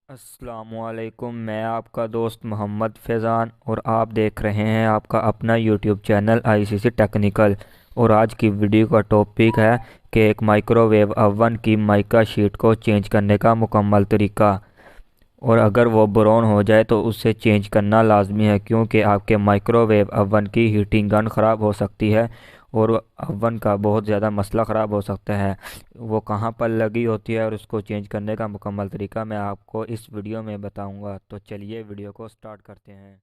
अस्सलामुअलैकुम। मैं आपका दोस्त मोहम्मद फैज़ान और आप देख रहे हैं आपका अपना यूट्यूब चैनल आईसीसी टेक्निकल। और आज की वीडियो का टॉपिक है कि एक माइक्रोवेव अवन की माइका शीट को चेंज करने का मुकम्मल तरीका। और अगर वो ब्राउन हो जाए तो उसे चेंज करना लाजमी है, क्योंकि आपके माइक्रोवेव अवन की हीटिंग गन ख़राब हो सकती है और अवन का बहुत ज़्यादा मसला ख़राब हो सकता है। वो कहाँ पर लगी होती है और उसको चेंज करने का मुकम्मल तरीका मैं आपको इस वीडियो में बताऊंगा। तो चलिए वीडियो को स्टार्ट करते हैं।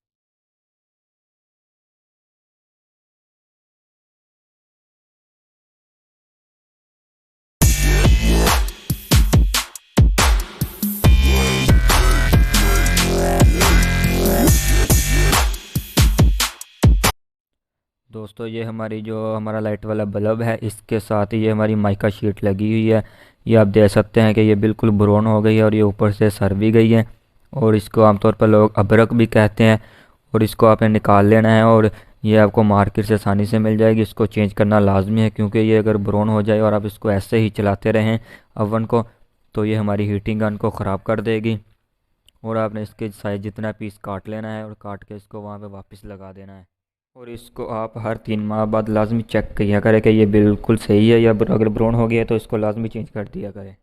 दोस्तों, ये हमारी जो हमारा लाइट वाला बल्ब है, इसके साथ ही ये हमारी माइका शीट लगी हुई है। ये आप देख सकते हैं कि ये बिल्कुल ब्राउन हो गई है और ये ऊपर से सड़ भी गई है। और इसको आमतौर पर लोग अबरक भी कहते हैं। और इसको आपने निकाल लेना है और ये आपको मार्केट से आसानी से मिल जाएगी। इसको चेंज करना लाजमी है, क्योंकि ये अगर ब्राउन हो जाए और आप इसको ऐसे ही चलाते रहें अवन को, तो ये हमारी हीटिंग गन को ख़राब कर देगी। और आपने इसके साइज जितना पीस काट लेना है और काट के इसको वहाँ पे वापस लगा देना है। और इसको आप हर 3 माह बाद लाजमी चेक किया करें कि ये बिल्कुल सही है, या अगर ब्राउन हो गया है तो इसको लाजमी चेंज कर दिया करें।